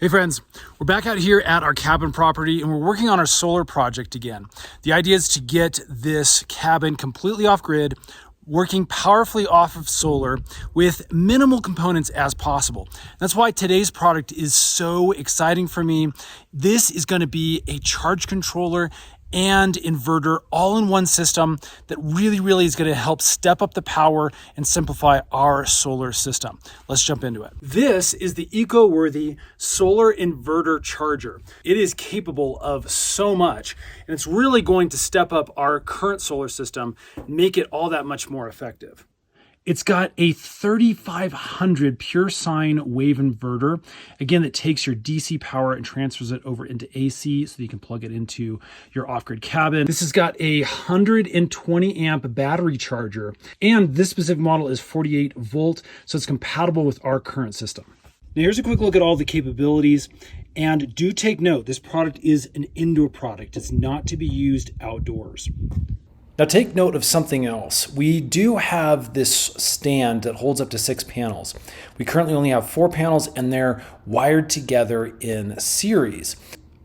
Hey friends, we're back out here at our cabin property and we're working on our solar project again. The idea is to get this cabin completely off grid, working powerfully off of solar with minimal components as possible. That's why today's product is so exciting for me. This is going to be a charge controller and inverter all in one system that really is going to help step up the power and simplify our solar system. Let's jump into it. This is the eco-worthy solar inverter charger. It is capable of so much, and it's really going to step up our current solar system and make it all that much more effective. It's got a 3500 pure sine wave inverter, again, that takes your DC power and transfers it over into AC so that you can plug it into your off-grid cabin. This has got a 120 amp battery charger, and this specific model is 48 volt, so it's compatible with our current system. Now here's a quick look at all the capabilities, and do take note, this product is an indoor product. It's not to be used outdoors. Now take note of something else. We do have this stand that holds up to 6 panels. We currently only have 4 panels and they're wired together in series.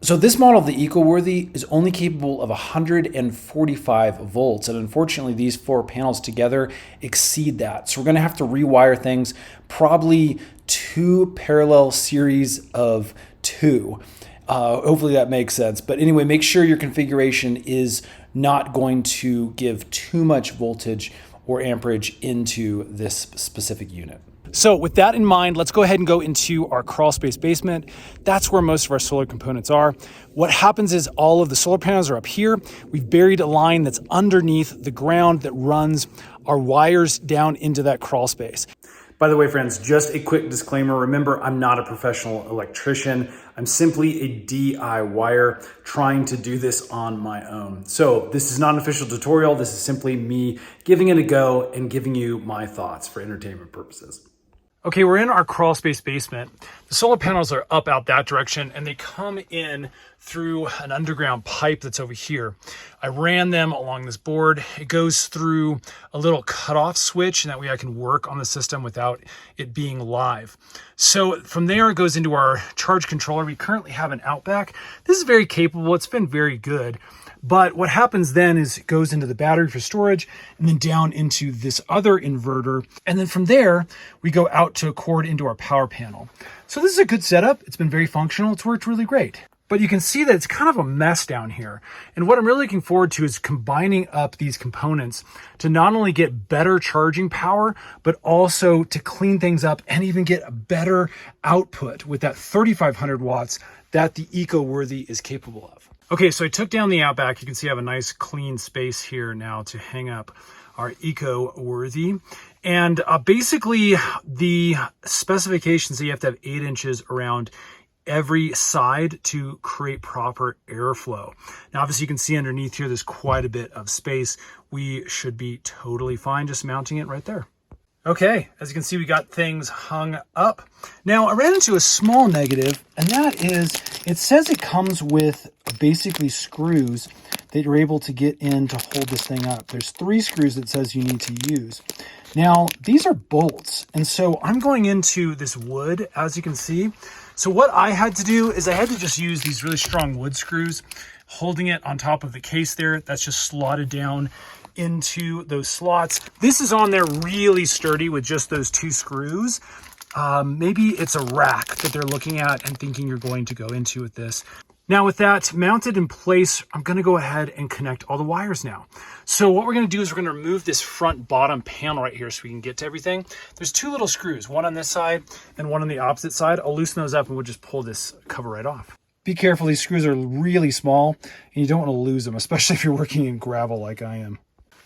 So this model of the eco-worthy is only capable of 145 volts, and unfortunately these 4 panels together exceed that. So we're gonna have to rewire things, probably 2 parallel series of 2. Hopefully that makes sense. But anyway, make sure your configuration is not going to give too much voltage or amperage into this specific unit. So with that in mind, let's go ahead and go into our crawl space basement. That's where most of our solar components are. What happens is all of the solar panels are up here. We've buried a line that's underneath the ground that runs our wires down into that crawl space. By the way, friends, just a quick disclaimer. Remember, I'm not a professional electrician. I'm simply a DIYer trying to do this on my own. So this is not an official tutorial. This is simply me giving it a go and giving you my thoughts for entertainment purposes. Okay, we're in our crawl space basement. The solar panels are up out that direction and they come in through an underground pipe that's over here. I ran them along this board. It goes through a little cutoff switch, and that way I can work on the system without it being live. So from there, it goes into our charge controller. We currently have an Outback. This is very capable. It's been very good. But what happens then is it goes into the battery for storage and then down into this other inverter. And then from there, we go out to a cord into our power panel. So this is a good setup. It's been very functional. It's worked really great. But you can see that it's kind of a mess down here. And what I'm really looking forward to is combining up these components to not only get better charging power, but also to clean things up and even get a better output with that 3,500 watts that the eco-worthy is capable of. Okay, so I took down the Outback. You can see I have a nice clean space here now to hang up our eco-worthy. And basically the specifications, you have to have 8 inches around every side to create proper airflow. Now, obviously you can see underneath here, there's quite a bit of space. We should be totally fine just mounting it right there. Okay, as you can see, we got things hung up. Now, I ran into a small negative, and that is, it says it comes with basically screws that you're able to get in to hold this thing up. There's 3 screws that says you need to use. Now, these are bolts, and so I'm going into this wood, as you can see. So what I had to do is I had to just use these really strong wood screws, holding it on top of the case there. That's just slotted down into those slots. This is on there really sturdy with just those 2 screws. Maybe it's a rack that they're looking at and thinking you're going to go into with this. Now with that mounted in place, I'm gonna go ahead and connect all the wires now. So what we're gonna do is we're gonna remove this front bottom panel right here so we can get to everything. There's 2 little screws, one on this side and one on the opposite side. I'll loosen those up and we'll just pull this cover right off. Be careful, these screws are really small and you don't wanna lose them, especially if you're working in gravel like I am.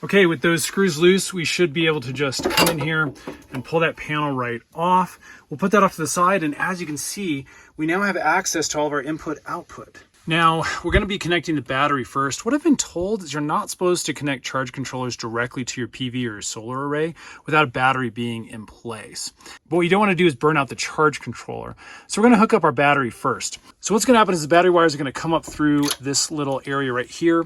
Okay, with those screws loose, we should be able to just come in here and pull that panel right off. We'll put that off to the side, and as you can see, we now have access to all of our input-output. Now, we're going to be connecting the battery first. What I've been told is you're not supposed to connect charge controllers directly to your PV or your solar array without a battery being in place. But what you don't want to do is burn out the charge controller. So we're going to hook up our battery first. So what's going to happen is the battery wires are going to come up through this little area right here,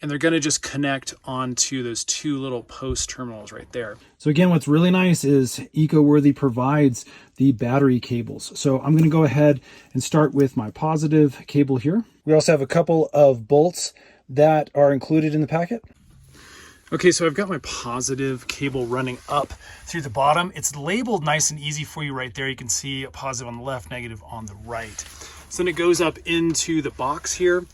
and they're going to just connect onto those two little post terminals right there. So again, what's really nice is EcoWorthy provides the battery cables. So I'm going to go ahead and start with my positive cable here. We also have a couple of bolts that are included in the packet. Okay, so I've got my positive cable running up through the bottom. It's labeled nice and easy for you right there. You can see a positive on the left, negative on the right. So then it goes up into the box here,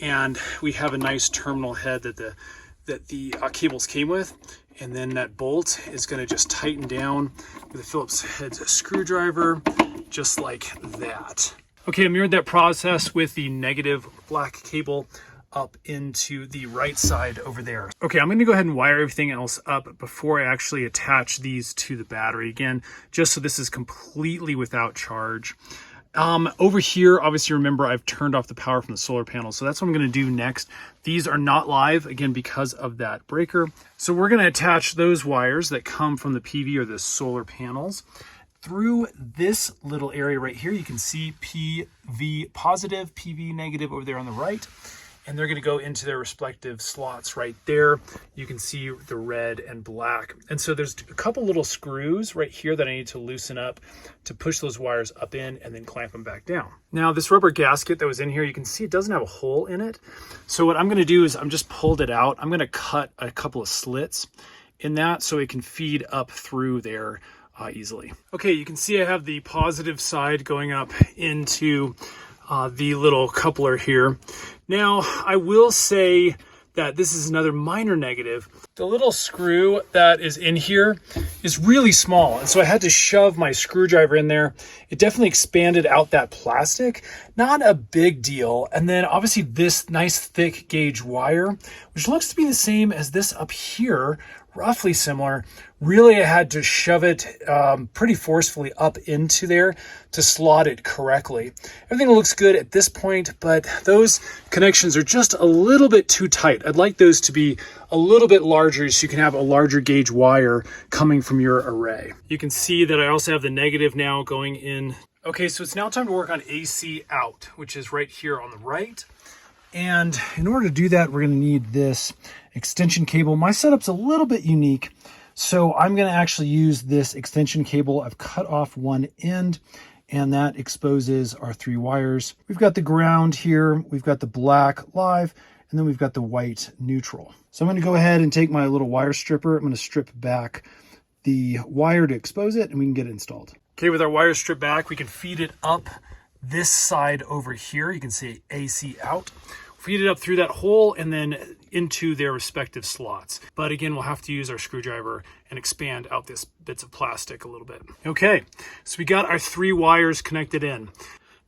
and we have a nice terminal head that the cables came with. And then that bolt is going to just tighten down with a Phillips head screwdriver, just like that. Okay, I mirrored that process with the negative black cable up into the right side over there. Okay, I'm going to go ahead and wire everything else up before I actually attach these to the battery again, just so this is completely without charge. Over here, obviously, remember, I've turned off the power from the solar panel, so that's what I'm going to do next. These are not live, again, because of that breaker. So we're going to attach those wires that come from the PV or the solar panels through this little area right here. You can see PV positive, PV negative over there on the right. And they're going to go into their respective slots right there. You can see the red and black. And so there's a couple little screws right here that I need to loosen up to push those wires up in and then clamp them back down. Now this rubber gasket that was in here, you can see it doesn't have a hole in it. So what I'm going to do is I'm just pulled it out. I'm going to cut a couple of slits in that so it can feed up through there easily. Okay, you can see I have the positive side going up into the little coupler here. Now, I will say that this is another minor negative. The little screw that is in here is really small, and so I had to shove my screwdriver in there. It definitely expanded out that plastic. Not a big deal. And then obviously this nice thick gauge wire, which looks to be the same as this up here, roughly similar. Really, I had to shove it pretty forcefully up into there to slot it correctly. Everything looks good at this point, but those connections are just a little bit too tight. I'd like those to be a little bit larger so you can have a larger gauge wire coming from your array. You can see that I also have the negative now going in. Okay, so it's now time to work on AC out, which is right here on the right. And in order to do that, we're going to need this extension cable. My setup's a little bit unique, so I'm going to actually use this extension cable. I've cut off one end, and that exposes our three wires. We've got the ground here, we've got the black live, and then we've got the white neutral. So I'm going to go ahead and take my little wire stripper. I'm going to strip back the wire to expose it, and we can get it installed. Okay, with our wire stripped back, we can feed it up this side over here. You can see AC out. Feed it up through that hole and then into their respective slots. But again, we'll have to use our screwdriver and expand out this bits of plastic a little bit. Okay, so we got our three wires connected in.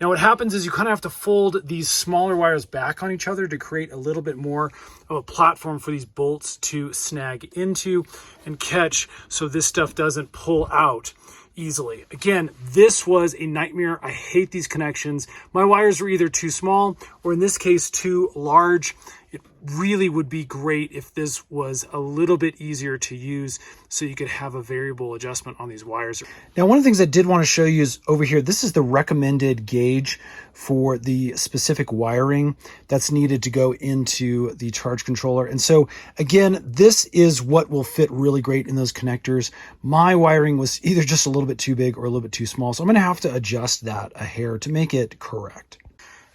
Now what happens is you kind of have to fold these smaller wires back on each other to create a little bit more of a platform for these bolts to snag into and catch so this stuff doesn't pull out easily. Again, this was a nightmare. I hate these connections. My wires were either too small or in this case too large. It really would be great if this was a little bit easier to use so you could have a variable adjustment on these wires. Now, one of the things I did want to show you is over here, this is the recommended gauge for the specific wiring that's needed to go into the charge controller. And so again, this is what will fit really great in those connectors. My wiring was either just a little bit too big or a little bit too small. So I'm going to have to adjust that a hair to make it correct.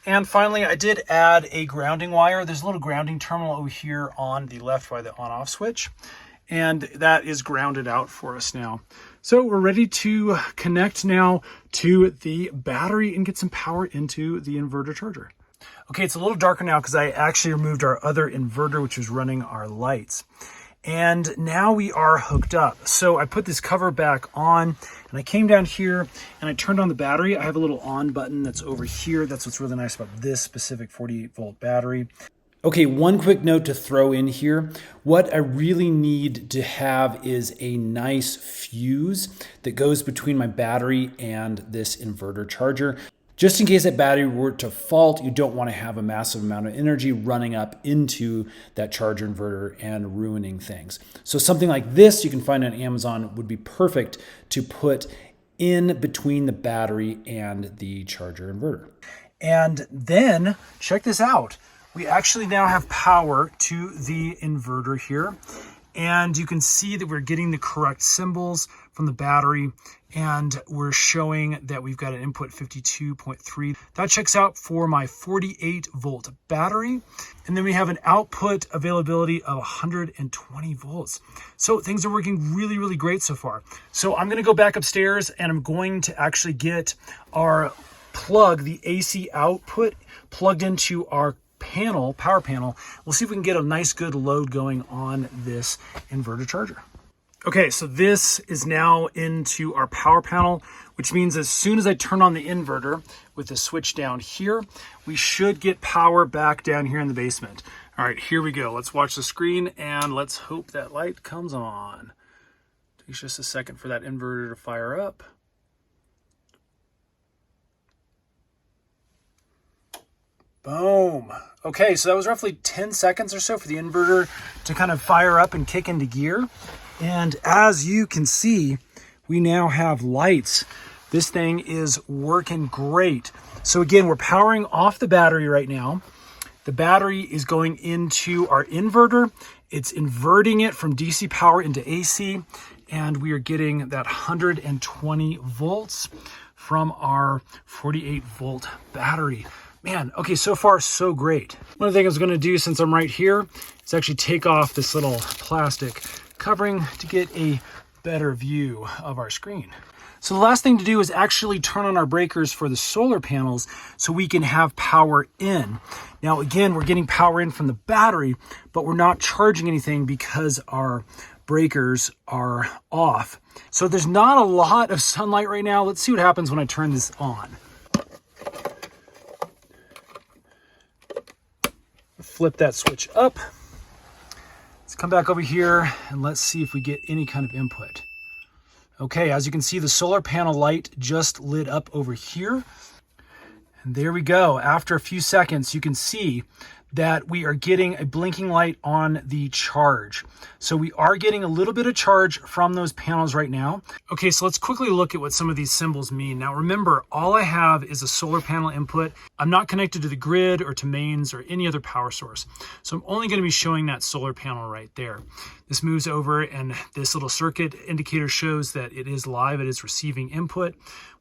And finally, I did add a grounding wire. There's a little grounding terminal over here on the left by the on-off switch, and that is grounded out for us now. So we're ready to connect now to the battery and get some power into the inverter charger. Okay, it's a little darker now because I actually removed our other inverter, which was running our lights. And now we are hooked up. So I put this cover back on and I came down here and I turned on the battery. I have a little on button that's over here. That's what's really nice about this specific 48 volt battery. Okay, one quick note to throw in here. What I really need to have is a nice fuse that goes between my battery and this inverter charger. Just in case that battery were to fault, you don't want to have a massive amount of energy running up into that charger inverter and ruining things. So something like this you can find on Amazon would be perfect to put in between the battery and the charger inverter. And then check this out. we actually now have power to the inverter here. And you can see that we're getting the correct symbols from the battery, and we're showing that we've got an input 52.3. That checks out for my 48 volt battery. And then we have an output availability of 120 volts. So things are working really, really great so far. So I'm gonna go back upstairs and I'm going to actually get our plug, the AC output, plugged into our power panel. We'll see if we can get a nice good load going on this inverter charger. Okay, so this is now into our power panel, which means as soon as I turn on the inverter with the switch down here, we should get power back down here in the basement. All right, here we go. Let's watch the screen and let's hope that light comes on. Takes just a second for that inverter to fire up. Boom. Okay, so that was roughly 10 seconds or so for the inverter to kind of fire up and kick into gear. And as you can see, we now have lights. This thing is working great. So again, we're powering off the battery right now. The battery is going into our inverter. It's inverting it from DC power into AC, and we are getting that 120 volts from our 48 volt battery. Man, okay, so far so great. One thing I was gonna do since I'm right here is actually take off this little plastic covering to get a better view of our screen. So the last thing to do is actually turn on our breakers for the solar panels so we can have power in. Now again, we're getting power in from the battery, but we're not charging anything because our breakers are off. So there's not a lot of sunlight right now. Let's see what happens when I turn this on. Flip that switch up. Let's come back over here and let's see if we get any kind of input. Okay, as you can see, the solar panel light just lit up over here. And there we go. After a few seconds, you can see that we are getting a blinking light on the charge. So we are getting a little bit of charge from those panels right now. Okay, so let's quickly look at what some of these symbols mean. Now remember, all I have is a solar panel input. I'm not connected to the grid or to mains or any other power source. So I'm only going to be showing that solar panel right there. This moves over and this little circuit indicator shows that it is live, it is receiving input.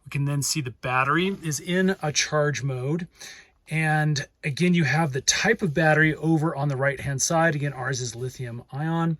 We can then see the battery is in a charge mode. And again, you have the type of battery over on the right-hand side. Again, ours is lithium ion.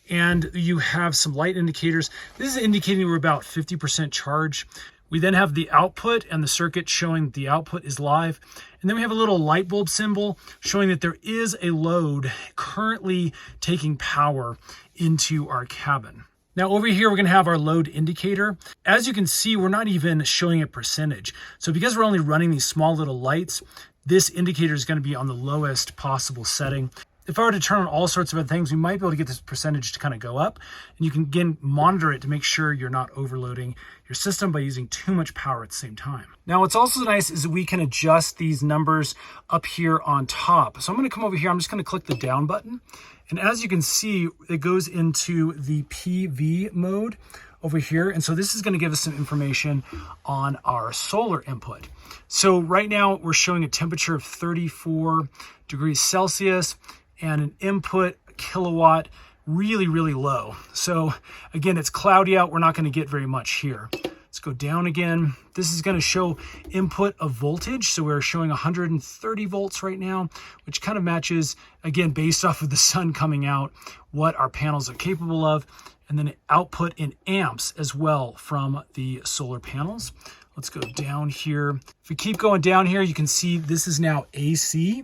And you have some light indicators. This is indicating we're about 50% charge. We then have the output and the circuit showing that the output is live. And then we have a little light bulb symbol showing that there is a load currently taking power into our cabin. Now over here, we're gonna have our load indicator. As you can see, we're not even showing a percentage. So because we're only running these small little lights, this indicator is gonna be on the lowest possible setting. If I were to turn on all sorts of other things, we might be able to get this percentage to kind of go up. And you can again monitor it to make sure you're not overloading your system by using too much power at the same time. Now what's also nice is that we can adjust these numbers up here on top. So I'm gonna come over here, I'm just gonna click the down button. And as you can see, it goes into the PV mode over here. And so this is going to give us some information on our solar input. So right now we're showing a temperature of 34 degrees Celsius and an input kilowatt really, really low. So again, it's cloudy out. We're not going to get very much here. Let's go down again. This is going to show input of voltage. So we're showing 130 volts right now, which kind of matches, again, based off of the sun coming out, what our panels are capable of. And then output in amps as well from the solar panels. Let's go down here. If we keep going down here, you can see this is now AC.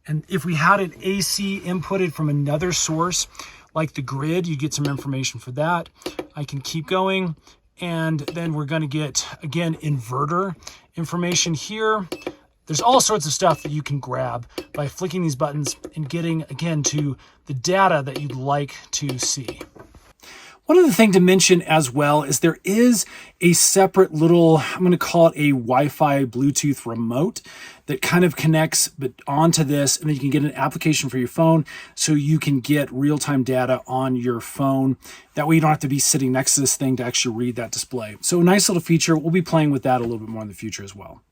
And if we had an AC inputted from another source, like the grid, you get some information for that. I can keep going. And then we're going to get, again, inverter information here. There's all sorts of stuff that you can grab by flicking these buttons and getting, again, to the data that you'd like to see. One other thing to mention as well is there is a separate little, I'm going to call it a Wi-Fi Bluetooth remote that kind of connects onto this, and then you can get an application for your phone so you can get real-time data on your phone. That way you don't have to be sitting next to this thing to actually read that display. So a nice little feature. We'll be playing with that a little bit more in the future as well.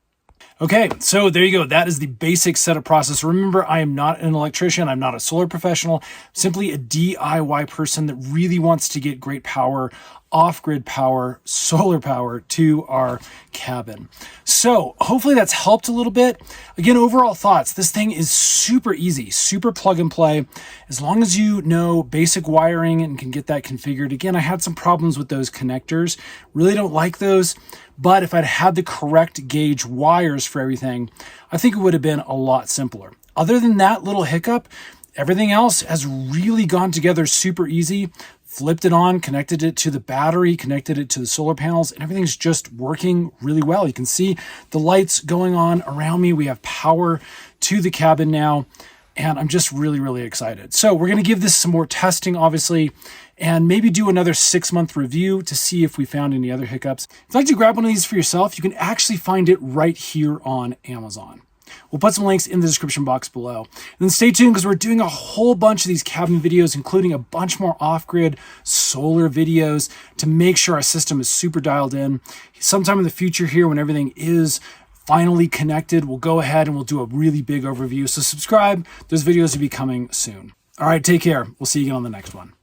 Okay, so there you go. That is the basic setup process. Remember, I am not an electrician. I'm not a solar professional, simply a DIY person that really wants to get great power, off-grid power, solar power to our cabin. So hopefully that's helped a little bit. Again, overall thoughts, this thing is super easy, super plug and play. As long as you know basic wiring and can get that configured. Again, I had some problems with those connectors. Really don't like those. But if I'd had the correct gauge wires for everything, I think it would have been a lot simpler. Other than that little hiccup, everything else has really gone together super easy. Flipped it on, connected it to the battery, connected it to the solar panels, and everything's just working really well. You can see the lights going on around me. We have power to the cabin now, and I'm just really, really excited. So we're going to give this some more testing, obviously, and maybe do another 6-month review to see if we found any other hiccups. If you'd like to grab one of these for yourself, you can actually find it right here on Amazon. We'll put some links in the description box below. And then stay tuned because we're doing a whole bunch of these cabin videos, including a bunch more off-grid solar videos to make sure our system is super dialed in. Sometime in the future here, when everything is finally connected, we'll go ahead and we'll do a really big overview. So subscribe. Those videos will be coming soon. All right, take care. We'll see you again on the next one.